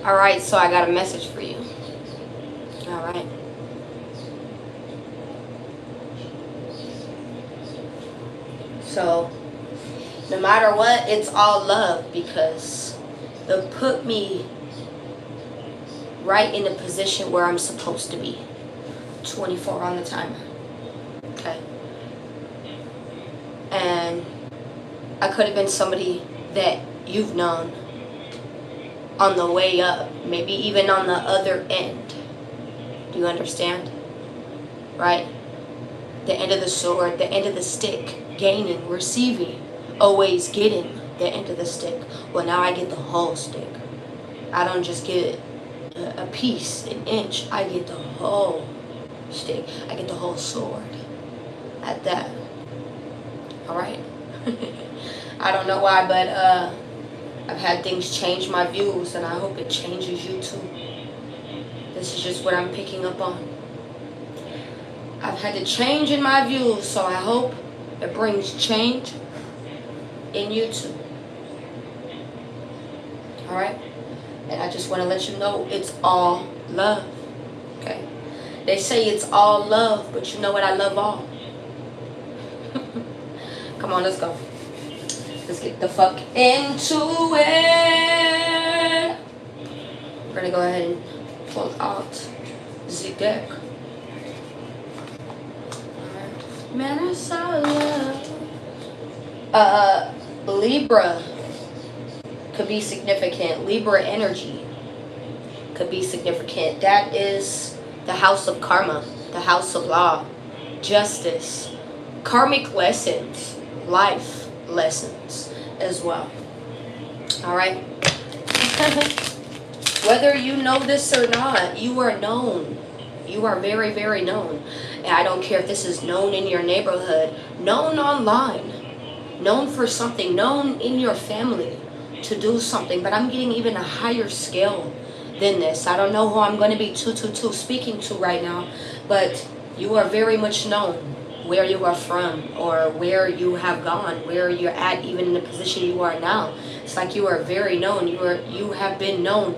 Alright, so I got a message for you. Alright. So, no matter what, it's all love, because it put me right in the position where I'm supposed to be. 24 on the timer. Okay. And I could have been somebody that you've known on the way up, maybe even on the other end. Do you understand? Right? The end of the sword, the end of the stick, gaining, receiving, always getting the end of the stick. Well, now I get the whole stick. I don't just get a piece, an inch. I get the whole stick. I get the whole sword. At that. Alright? I don't know why, but I've had things change my views, and I hope it changes you too. This is just what I'm picking up on. I've had to change in my views, so I hope it brings change in you too. Alright? And I just want to let you know it's all love. Okay? They say it's all love, but you know what? I love all. Come on, let's go. Let's get the fuck into it. We're gonna go ahead and pull out the deck. Alright. Man, I saw love. Libra could be significant. Libra energy could be significant. That is the house of karma, the house of law, justice, karmic lessons, life lessons as well. Alright? Whether you know this or not, you are known. You are very, very known. And I don't care if this is known in your neighborhood, known online, known for something, known in your family to do something. But I'm getting even a higher scale than this. I don't know who I'm going to be 222 speaking to right now, but you are very much known where you are from, or where you have gone, where you're at, even in the position you are now. It's like you are very known. You have been known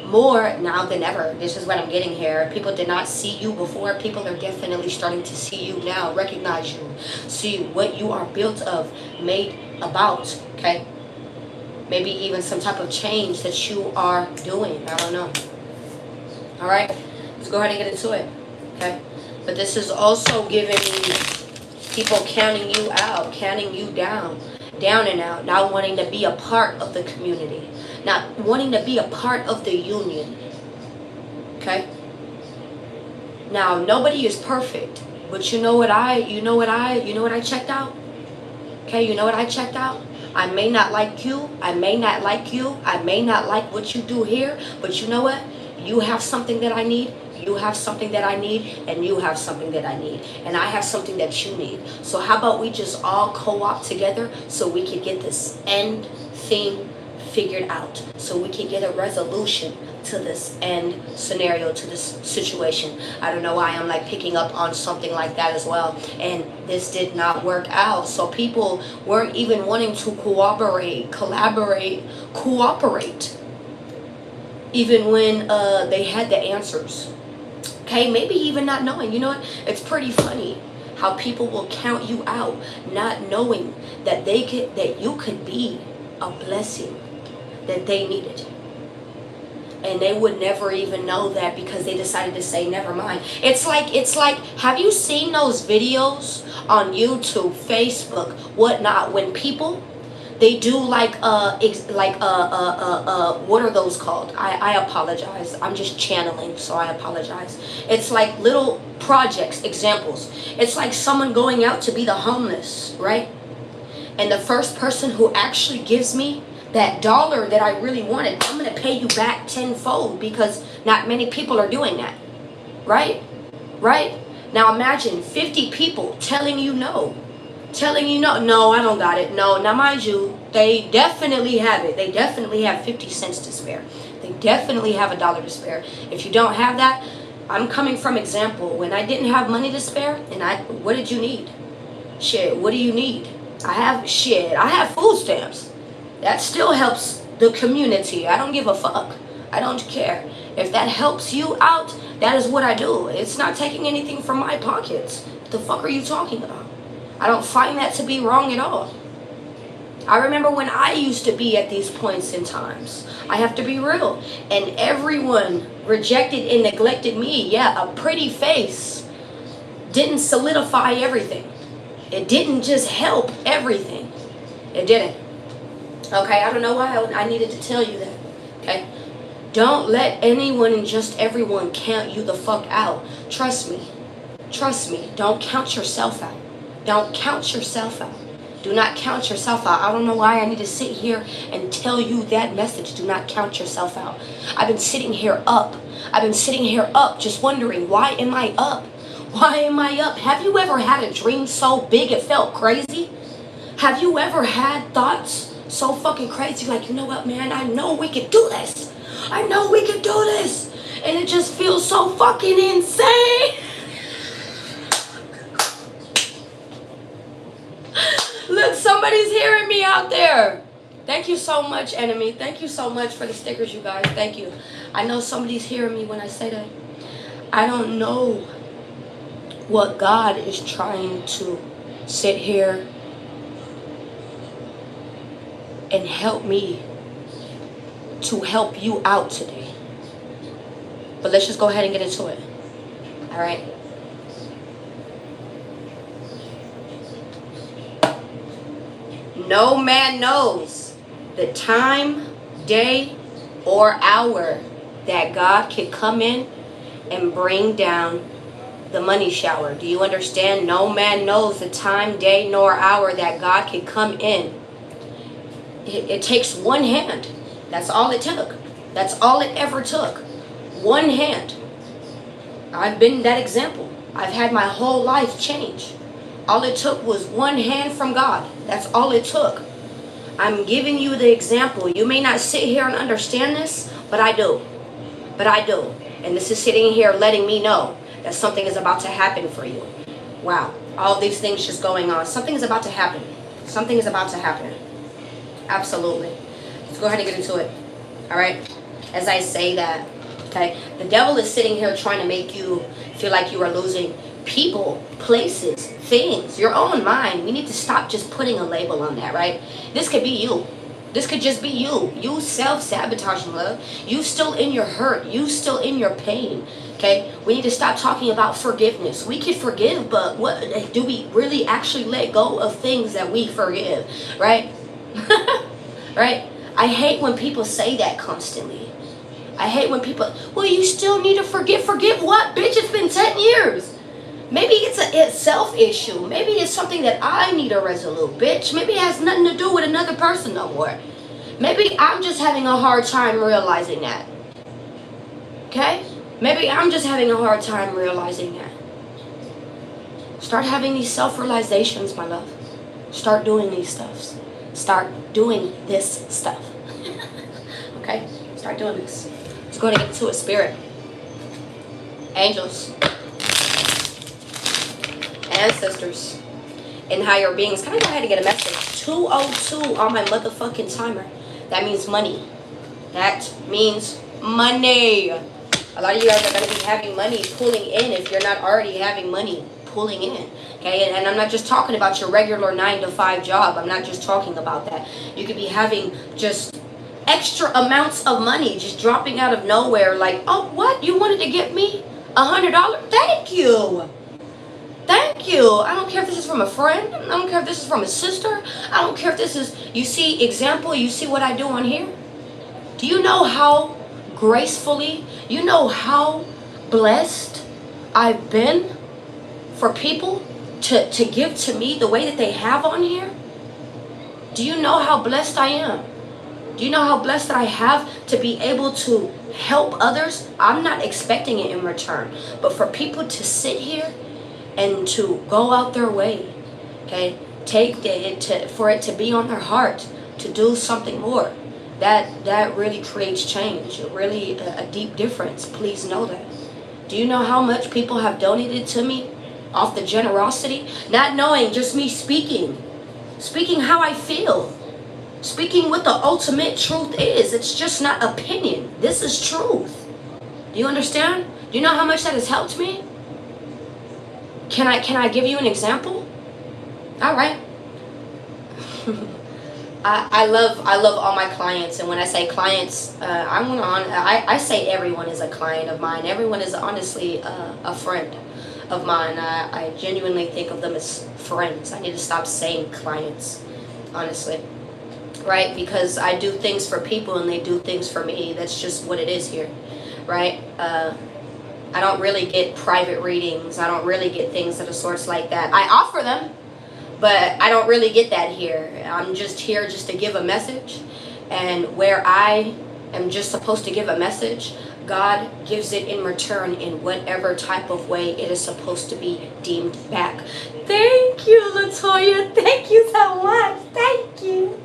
more now than ever. This is what I'm getting here. People did not see you before. People are definitely starting to see you now, recognize you, see what you are built of, made about. Okay? Maybe even some type of change that you are doing. I don't know. All right? Let's go ahead and get into it. Okay? But this is also giving me people counting you out, counting you down and out, not wanting to be a part of the community, not wanting to be a part of the union. Okay? Now, nobody is perfect, but you know what I checked out? Okay, you know what I checked out? I may not like you, I may not like you, I may not like what you do here, but you know what? You have something that I need, you have something that I need, and you have something that I need, and I have something that you need. So how about we just all co-op together so we can get this end thing figured out, so we can get a resolution to this end scenario, to this situation. I don't know why I'm like picking up on something like that as well, and this did not work out. So people weren't even wanting to cooperate, even when they had the answers. Okay, maybe even not knowing. You know what? It's pretty funny how people will count you out, not knowing that you could be a blessing that they needed. And they would never even know that because they decided to say, never mind. It's like, have you seen those videos on YouTube, Facebook, whatnot, when people, they do what are those called? I apologize. I'm just channeling, so I apologize. It's like little projects, examples. It's like someone going out to be the homeless, right? And the first person who actually gives me that dollar that I really wanted, I'm going to pay you back tenfold, because not many people are doing that, right? Right? Now imagine 50 people telling you no. No, I don't got it. No, now mind you, they definitely have it. They definitely have 50 cents to spare. They definitely have $1 to spare. If you don't have that, I'm coming from example. When I didn't have money to spare, and what did you need? Shit, what do you need? I have food stamps. That still helps the community. I don't give a fuck. I don't care. If that helps you out, that is what I do. It's not taking anything from my pockets. What the fuck are you talking about? I don't find that to be wrong at all. I remember when I used to be at these points in times. I have to be real. And everyone rejected and neglected me. Yeah, a pretty face didn't solidify everything. It didn't just help everything. It didn't. Okay, I don't know why I needed to tell you that. Okay? Don't let anyone and just everyone count you the fuck out. Trust me. Trust me. Don't count yourself out. Don't count yourself out. Do not count yourself out. I don't know why I need to sit here and tell you that message. Do not count yourself out. I've been sitting here up. I've been sitting here up just wondering, why am I up? Why am I up? Have you ever had a dream so big it felt crazy? Have you ever had thoughts so fucking crazy, like, you know what, man, I know we could do this. I know we could do this. And it just feels so fucking insane. Look, somebody's hearing me out there. Thank you so much, enemy. Thank you so much for the stickers, you guys. Thank you. I know somebody's hearing me when I say that. I don't know what God is trying to sit here and help me to help you out today. But let's just go ahead and get into it. All right. No man knows the time, day, or hour that God can come in and bring down the money shower. Do you understand? No man knows the time, day, nor hour that God can come in. It takes one hand. That's all it took. That's all it ever took. One hand. I've been that example. I've had my whole life change. All it took was one hand from God. That's all it took. I'm giving you the example. You may not sit here and understand this, but I do. But I do. And this is sitting here letting me know that something is about to happen for you. Wow. All these things just going on. Something is about to happen. Something is about to happen. Absolutely. Let's go ahead and get into it. All right. As I say that, okay, the devil is sitting here trying to make you feel like you are losing people, places, things, your own mind. We need to stop just putting a label on that, right? This could be you. This could just be you. You self-sabotaging, love. You still in your hurt. You still in your pain. Okay? We need to stop talking about forgiveness. We can forgive, but what do we really actually let go of things that we forgive, right? Right? I hate when people say that constantly. I hate when people, well, you still need to forgive. Forgive what? Bitch, it's been 10 years. Maybe it's a self-issue. Maybe it's something that I need to resolve, bitch. Maybe it has nothing to do with another person no more. Maybe I'm just having a hard time realizing that. Okay? Maybe I'm just having a hard time realizing that. Start having these self-realizations, my love. Start doing these stuffs. Start doing this stuff. Okay? Start doing this. Let's go ahead and get into it. Spirit. Angels. Ancestors. And higher beings. Can I go ahead and get a message? 202 on my motherfucking timer. That means money. That means money. A lot of you guys are going to be having money pulling in if you're not already having money pulling in. Okay, and I'm not just talking about your regular 9-to-5 job. I'm not just talking about that. You could be having just extra amounts of money just dropping out of nowhere. Like, oh, what? You wanted to get me $100? Thank you. Thank you. I don't care if this is from a friend. I don't care if this is from a sister. I don't care if this is, you see, example, you see what I do on here? Do you know how gracefully, you know how blessed I've been for people to give to me the way that they have on here? Do you know how blessed I am? Do you know how blessed that I have to be able to help others? I'm not expecting it in return. But for people to sit here and to go out their way, okay, for it to be on their heart to do something more, that really creates change. Really a deep difference. Please know that. Do you know how much people have donated to me off the generosity? Not knowing, just me speaking how I feel. Speaking what the ultimate truth is. It's just not opinion. This is truth. Do you understand? Do you know how much that has helped me? Can I give you an example? All right. I love all my clients, and when I say clients, I say everyone is a client of mine. Everyone is honestly a friend of mine. I genuinely think of them as friends. I need to stop saying clients, honestly, right? Because I do things for people and they do things for me. That's just what it is here, right? I don't really get private readings. I don't really get things of the sorts like that. I offer them, but I don't really get that here. I'm just here just to give a message, and where I am just supposed to give a message, God gives it in return in whatever type of way it is supposed to be deemed back. Thank you, Latoya. Thank you so much. Thank you.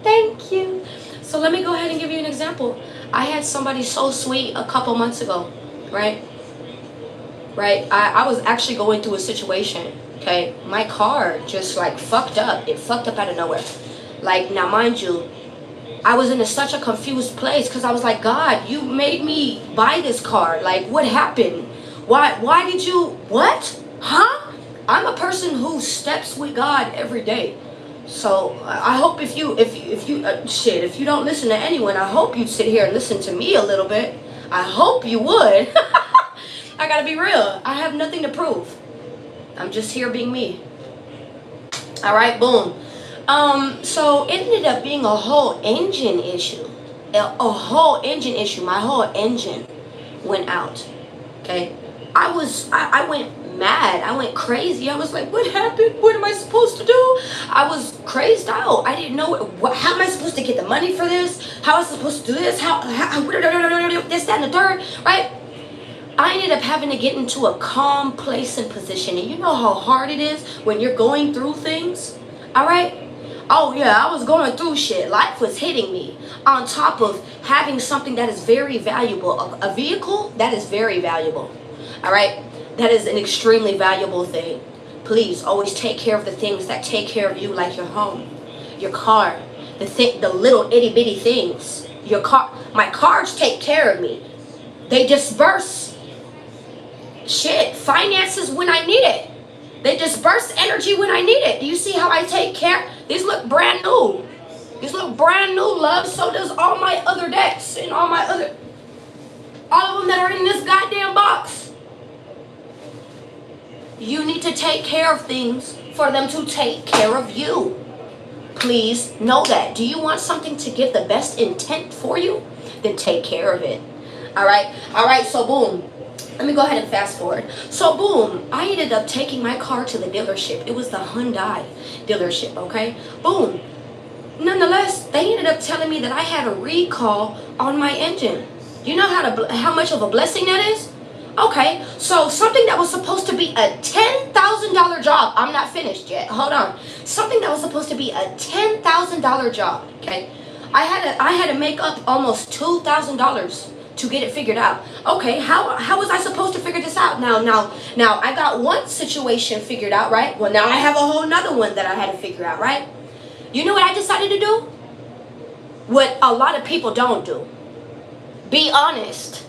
Thank you. So let me go ahead and give you an example. I had somebody so sweet a couple months ago, right? I was actually going through a situation, okay? My car just like fucked up. It fucked up out of nowhere. Like, now mind you, I was in such a confused place because I was like, God, you made me buy this car. Like, what happened? Why did you, what? Huh? I'm a person who steps with God every day. So I hope if you don't listen to anyone, I hope you'd sit here and listen to me a little bit. I hope you would. I gotta be real. I have nothing to prove. I'm just here being me. All right, boom. So it ended up being a whole engine issue. A whole engine issue. My whole engine went out. Okay. I went mad. I went crazy. I was like, what happened? What am I supposed to do? I was crazed out. I didn't know how am I supposed to get the money for this? How am I supposed to do this? How this, that, and the third, right? I ended up having to get into a calm place and position. And you know how hard it is when you're going through things? All right? Oh yeah, I was going through shit. Life was hitting me. On top of having something that is very valuable. A vehicle that is very valuable. All right? That is an extremely valuable thing. Please always take care of the things that take care of you, like your home, your car, the little itty bitty things. Your car, my cars take care of me. They disperse finances when I need it. They disperse energy when I need it. Do you see how I take care? These look brand new. These look brand new, love. So does all my other decks and all of them that are in this goddamn box. You need to take care of things for them to take care of you. Please know that. Do you want something to give the best intent for you? Then take care of it. All right, so boom. Let me go ahead and fast forward. So boom, I ended up taking my car to the dealership. It was the Hyundai dealership, okay? Boom. Nonetheless, they ended up telling me that I had a recall on my engine. You know how much of a blessing that is? Okay, so something that was supposed to be a $10,000 job. I'm not finished yet. Hold on. Something that was supposed to be a $10,000 job, okay? I had to make up almost $2,000 to get it figured out. Okay, how was I supposed to figure this out? Now I got one situation figured out, right? Well, now I have a whole nother one that I had to figure out, right? You know what I decided to do? What a lot of people don't do. Be honest.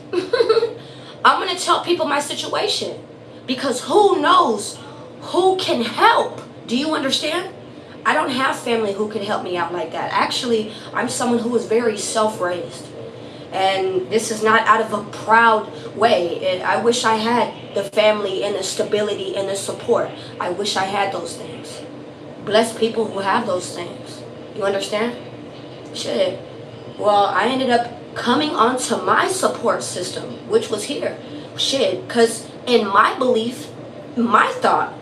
I'm gonna tell people my situation, because who knows who can help? Do you understand? I don't have family who can help me out like that. Actually, I'm someone who is very self-raised. And this is not out of a proud way. I wish I had the family and the stability and the support. I wish I had those things. Bless people who have those things. You understand? Shit. Well, I ended up coming onto my support system, which was here. Shit. Because in my belief, my thought,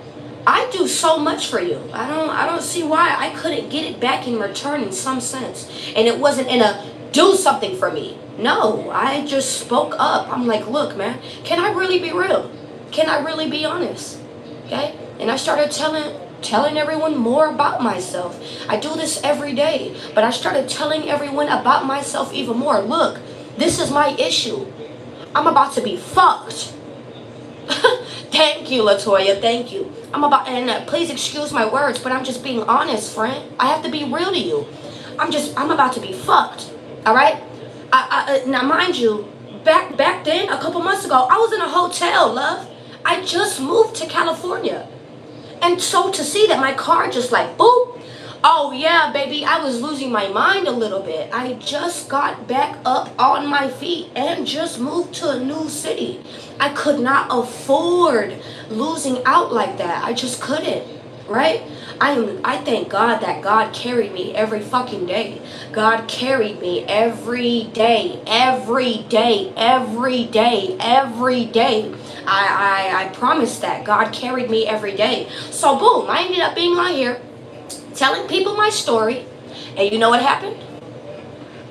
I do so much for you. I don't see why I couldn't get it back in return in some sense. And it wasn't in a do something for me. No, I just spoke up. I'm like, look, man, can I really be real? Can I really be honest? Okay? And I started telling everyone more about myself. I do this every day, but I started telling everyone about myself even more. Look, this is my issue. I'm about to be fucked. Thank you, Latoya. Thank you. Please excuse my words, but I'm just being honest, friend. I have to be real to you. I'm about to be fucked. All right. Now, mind you, back then, a couple months ago, I was in a hotel, love. I just moved to California. And so to see that my car just like, boop. Oh yeah, baby, I was losing my mind a little bit. I just got back up on my feet and just moved to a new city. I could not afford losing out like that. I just couldn't, right? I thank God that God carried me every fucking day. God carried me every day, every day, every day, every day. I promise that God carried me every day. So boom, I ended up being on here telling people my story. And you know what happened?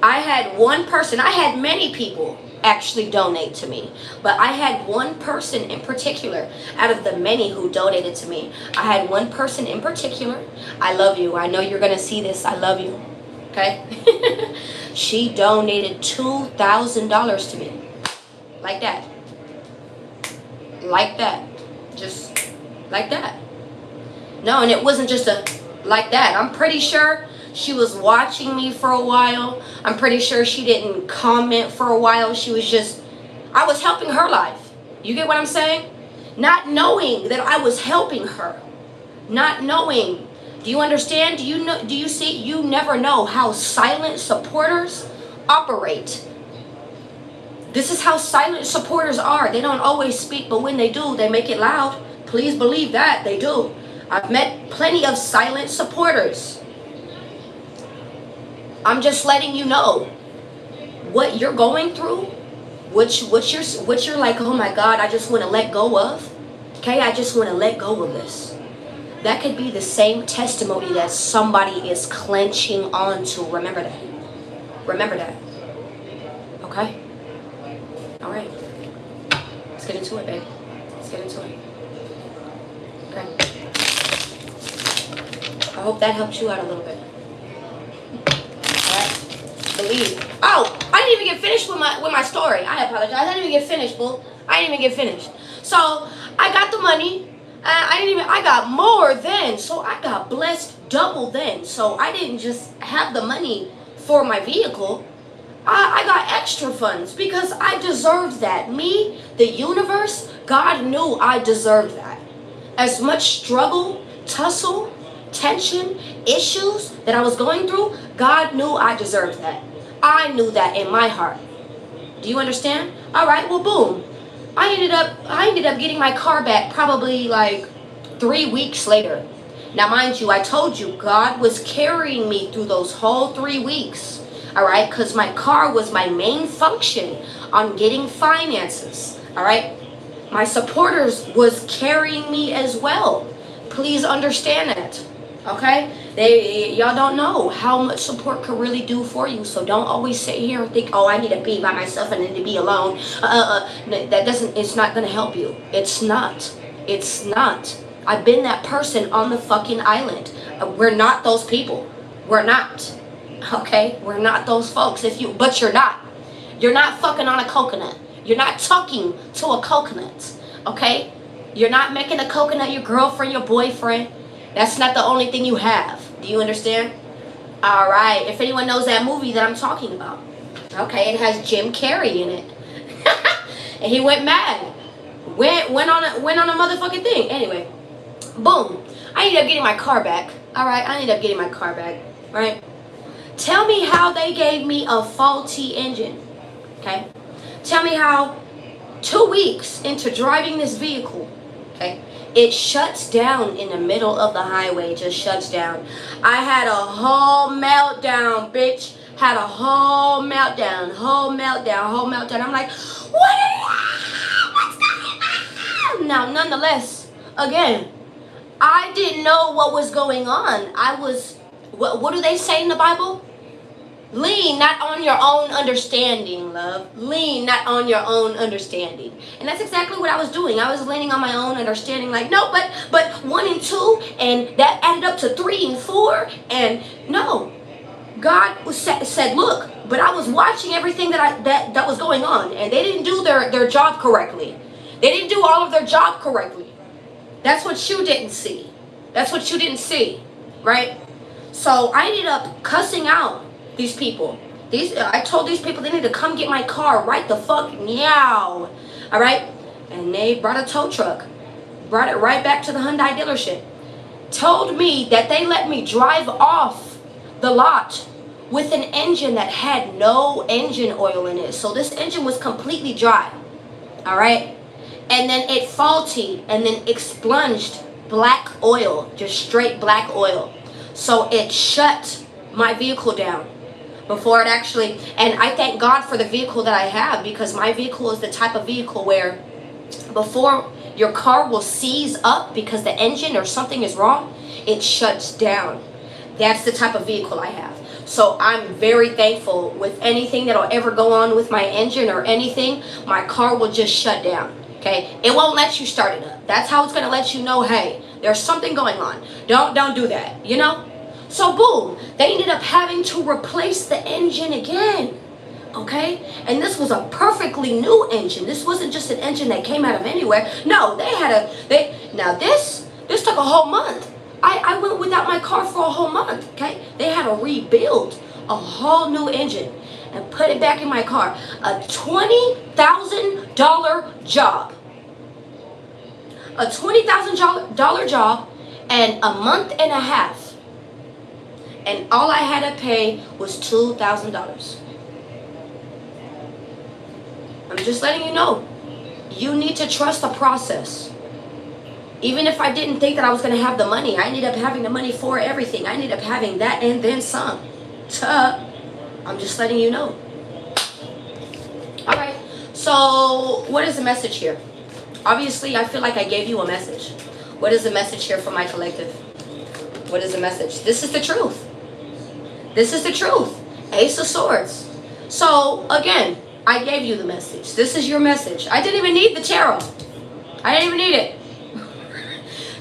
I had one person, I had many people actually donate to me, but I had one person in particular out of the many who donated to me. I had one person in particular. I love you. I know you're gonna see this. I love you. Okay. She donated $2,000 to me, like that, like that, just like that. No, and it wasn't just a like that. I'm pretty sure she was watching me for a while. I'm pretty sure she didn't comment for a while. She was just, I was helping her life. You get what I'm saying? Not knowing that I was helping her. Not knowing. Do you understand? Do you know? Do you see? You never know how silent supporters operate. This is how silent supporters are. They don't always speak, but when they do, they make it loud. Please believe that. They do. I've met plenty of silent supporters. I'm just letting you know what you're going through, what you're like, oh my God, I just want to let go of. Okay, I just want to let go of this. That could be the same testimony that somebody is clenching on to. Remember that. Remember that. Okay? All right. Let's get into it, baby. Let's get into it. Okay. I hope that helps you out a little bit. Believe. Oh, I didn't even get finished with my story. I apologize. I didn't even get finished, boo. I didn't even get finished. So I got the money. I got more then. So I got blessed double then. So I didn't just have the money for my vehicle. I got extra funds because I deserved that. Me, the universe, God knew I deserved that. As much struggle, tussle, tension, issues that I was going through, God knew I deserved that. I knew that in my heart. Do you understand? All right, well, boom. I ended up getting my car back probably like 3 weeks later. Now, mind you, I told you God was carrying me through those whole 3 weeks. All right, because my car was my main function on getting finances. All right, my supporters was carrying me as well. Please understand that. Okay, y'all don't know how much support could really do for you. So don't always sit here and think, oh, I need to be by myself and I need to be alone. That doesn't. It's not gonna help you. It's not. It's not. I've been that person on the fucking island. We're not those people. We're not. Okay, we're not those folks. But you're not. You're not fucking on a coconut. You're not talking to a coconut. Okay, you're not making a coconut your girlfriend, your boyfriend. That's not the only thing you have. Do you understand? All right. If anyone knows that movie that I'm talking about. Okay, it has Jim Carrey in it. And he went mad. Went on a motherfucking thing. Anyway, boom. I ended up getting my car back. All right, I ended up getting my car back. All right. Tell me how they gave me a faulty engine. Okay. Tell me how 2 weeks into driving this vehicle, okay, it shuts down in the middle of the highway. Just shuts down. I had a whole meltdown, bitch. Had a whole meltdown. I'm like, what's going on? Now, nonetheless, again, I didn't know what was going on. What do they say in the Bible? Lean not on your own understanding, love. Lean not on your own understanding. And that's exactly what I was doing. I was leaning on my own understanding, like, no, but 1 and 2, and that added up to 3 and 4, and no. God said, look, but I was watching everything that was going on, and they didn't do their job correctly. They didn't do all of their job correctly. That's what you didn't see. That's what you didn't see, right? So I ended up cussing out these people. I told these people they need to come get my car right the fuck now. All right? And they brought a tow truck. Brought it right back to the Hyundai dealership. Told me that they let me drive off the lot with an engine that had no engine oil in it. So this engine was completely dry. All right? And then it faulty and then expunged black oil, just straight black oil. So it shut my vehicle down before it actually, and I thank God for the vehicle that I have, because my vehicle is the type of vehicle where before your car will seize up because the engine or something is wrong, it shuts down. That's the type of vehicle I have. So I'm very thankful with anything that'll ever go on with my engine or anything, my car will just shut down. Okay? It won't let you start it up. That's how it's going to let you know, hey, there's something going on. Don't do that, you know? So boom, they ended up having to replace the engine again. Okay? And this was a perfectly new engine. This wasn't just an engine that came out of anywhere. No, now this took a whole month. I went without my car for a whole month. Okay? They had to rebuild a whole new engine and put it back in my car. A $20,000 job. A $20,000 job and a month and a half. And all I had to pay was $2,000. I'm just letting you know. You need to trust the process. Even if I didn't think that I was going to have the money, I ended up having the money for everything. I ended up having that and then some. I'm just letting you know. Alright, so what is the message here? Obviously, I feel like I gave you a message. What is the message here for my collective? What is the message? This is the truth. This is the truth. Ace of Swords. So, again, I gave you the message. This is your message. I didn't even need the tarot. I didn't even need it.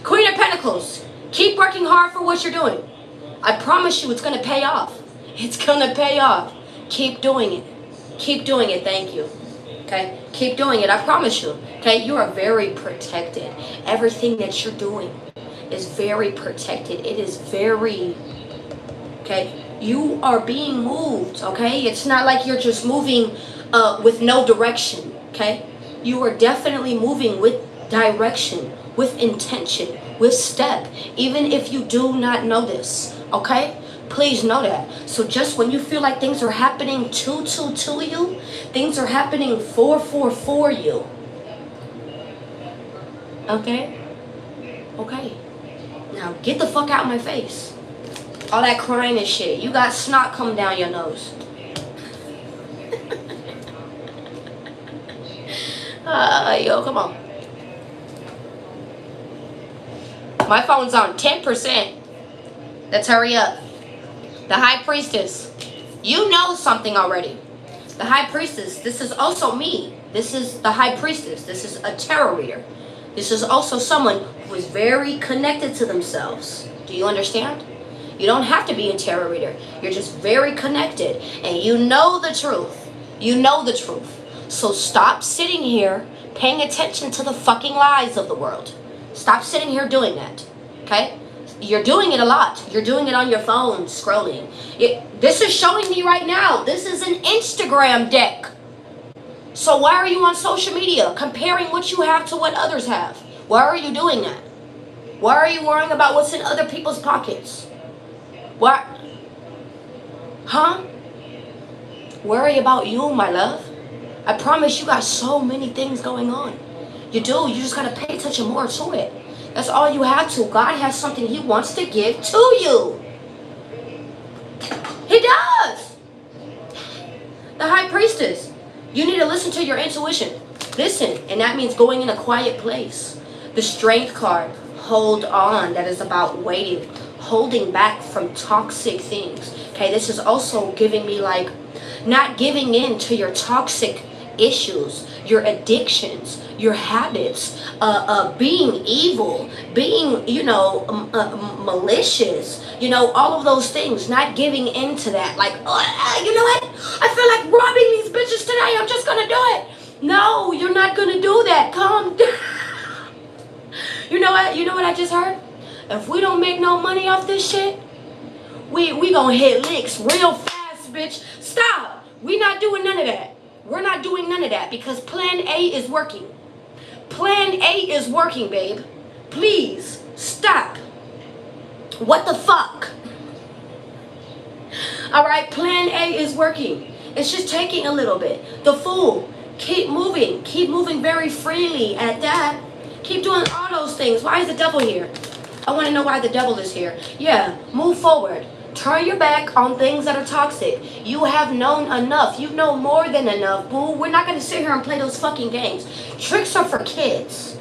Queen of Pentacles. Keep working hard for what you're doing. I promise you it's going to pay off. It's going to pay off. Keep doing it. Keep doing it. Thank you. Okay? Keep doing it. I promise you. Okay? You are very protected. Everything that you're doing is very protected. It is very... Okay? You are being moved. Okay? It's not like you're just moving with no direction. Okay? You are definitely moving with direction, with intention, with step, even if you do not know this. Okay? Please know that. So just when you feel like things are happening to you, things are happening for you. Okay? Okay. Now get the fuck out of my face. All that crying and shit. You got snot coming down your nose. Yo, come on. My phone's on 10%. Let's hurry up. The High Priestess. You know something already. The High Priestess. This is also me. This is the High Priestess. This is a tarot reader. This is also someone who is very connected to themselves. Do you understand? You don't have to be a tarot reader. You're just very connected. And you know the truth. You know the truth. So stop sitting here paying attention to the fucking lies of the world. Stop sitting here doing that. Okay? You're doing it a lot. You're doing it on your phone, scrolling. This is showing me right now. This is an Instagram deck. So why are you on social media comparing what you have to what others have? Why are you doing that? Why are you worrying about what's in other people's pockets? What? Huh? Worry about you, my love. I promise you got so many things going on. You do. You just got to pay attention more to it. That's all you have to. God has something He wants to give to you. He does. The High Priestess. You need to listen to your intuition. Listen. And that means going in a quiet place. The Strength card. Hold on. That is about waiting. Holding back from toxic things. Okay, this is also giving me like not giving in to your toxic issues, your addictions, your habits, being evil, being, malicious, all of those things, not giving in to that. Like, you know what? I feel like robbing these bitches today. I'm just going to do it. No, you're not going to do that. Calm down. You know what? You know what I just heard? If we don't make no money off this shit, We gonna hit licks real fast, bitch. Stop. We not doing none of that. We're not doing none of that because plan A is working. Plan A is working, babe. Please, stop. What the fuck? Alright, plan A is working. It's just taking a little bit. The Fool, keep moving. Keep moving very freely at that. Keep doing all those things. Why is the devil here? I want to know why the devil is here. Yeah, move forward. Turn your back on things that are toxic. You have known enough. You know more than enough, boo. We're not going to sit here and play those fucking games. Tricks are for kids.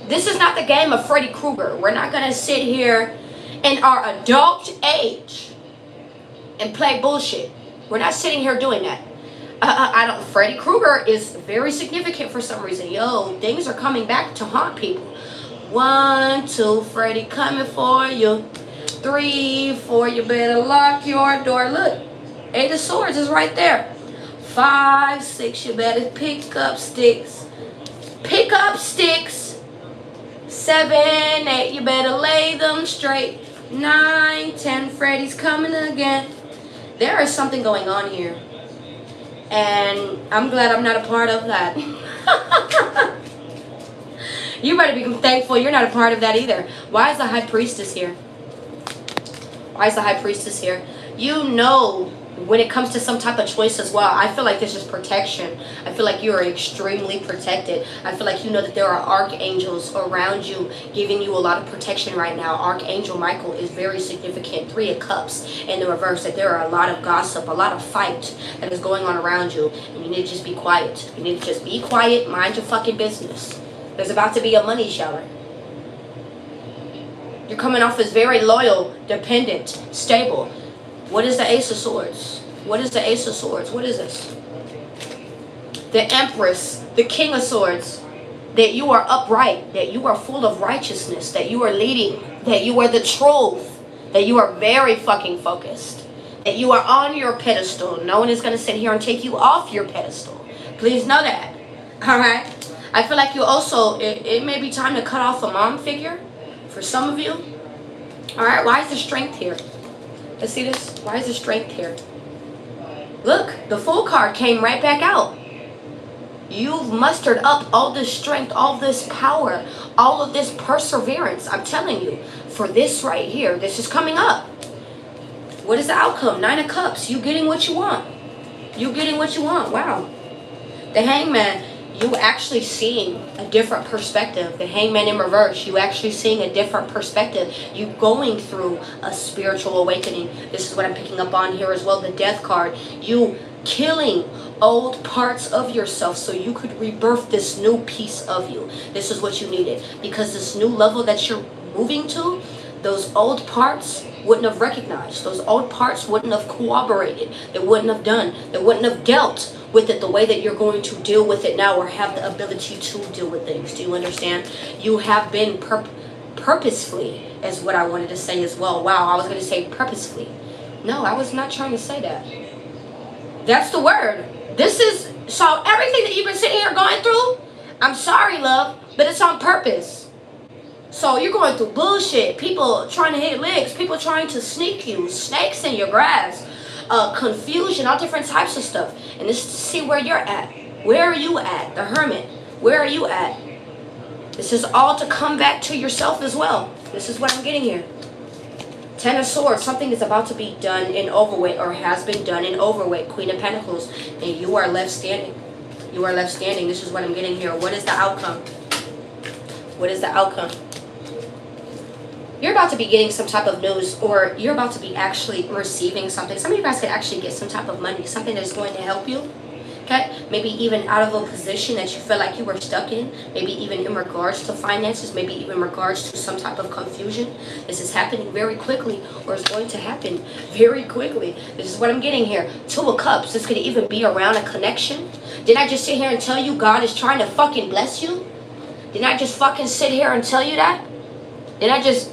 This is not the game of Freddy Krueger. We're not going to sit here in our adult age and play bullshit. We're not sitting here doing that. I don't. Freddy Krueger is very significant for some reason. Yo, things are coming back to haunt people. 1, 2, Freddy coming for you. 3, 4, you better lock your door. Look, 8 of Swords is right there. 5, 6, you better pick up sticks. Pick up sticks. 7, 8, you better lay them straight. 9, 10, Freddy's coming again. There is something going on here. And I'm glad I'm not a part of that. You better be thankful you're not a part of that either. Why is the High Priestess here? Why is the High Priestess here? You know, when it comes to some type of choice as well, I feel like this is protection. I feel like you are extremely protected. I feel like you know that there are archangels around you giving you a lot of protection right now. Archangel Michael is very significant. 3 of Cups in the reverse. That there are a lot of gossip, a lot of fight that is going on around you. And you need to just be quiet. You need to just be quiet, mind your fucking business. There's about to be a money shower. You're coming off as very loyal, dependent, stable. What is the Ace of Swords? What is the Ace of Swords? What is this? The Empress, the King of Swords. That you are upright, that you are full of righteousness, that you are leading, that you are the truth, that you are very fucking focused, that you are on your pedestal. No one is going to sit here and take you off your pedestal. Please know that. Alright? I feel like you also, it may be time to cut off a mom figure for some of you. Alright, why is the Strength here? Let's see this. Why is the Strength here? Look, the Fool card came right back out. You've mustered up all this strength, all this power, all of this perseverance. I'm telling you, for this right here, this is coming up. What is the outcome? 9 of Cups. You getting what you want. You getting what you want. Wow. The Hangman. You actually seeing a different perspective. The Hangman in reverse, you actually seeing a different perspective. You going through a spiritual awakening. This is what I'm picking up on here as well. The Death card. You killing old parts of yourself so you could rebirth this new piece of you. This is what you needed. Because this new level that you're moving to, those old parts wouldn't have recognized. Those old parts wouldn't have cooperated. They wouldn't have done. They wouldn't have dealt with it the way that you're going to deal with it now, or have the ability to deal with things. Do you understand? You have been purposefully, is what I wanted to say as well. Wow, I was going to say purposefully. No, I was not trying to say that. That's the word. This is, so everything that you've been sitting here going through, I'm sorry, love, but it's on purpose. So you're going through bullshit. People trying to hit licks. People trying to sneak you. Snakes in your grass. Confusion. All different types of stuff. And this is to see where you're at. Where are you at? The Hermit. Where are you at? This is all to come back to yourself as well. This is what I'm getting here. 10 of Swords. Something is about to be done and over with, or has been done and over with. Queen of Pentacles. And you are left standing. You are left standing. This is what I'm getting here. What is the outcome? What is the outcome? You're about to be getting some type of news, or you're about to be actually receiving something. Some of you guys could actually get some type of money, something that is going to help you. Okay? Maybe even out of a position that you feel like you were stuck in. Maybe even in regards to finances. Maybe even in regards to some type of confusion. This is happening very quickly, or is going to happen very quickly. This is what I'm getting here. 2 of Cups. This could even be around a connection. Did I just sit here and tell you God is trying to fucking bless you? Did I just fucking sit here and tell you that? Did I just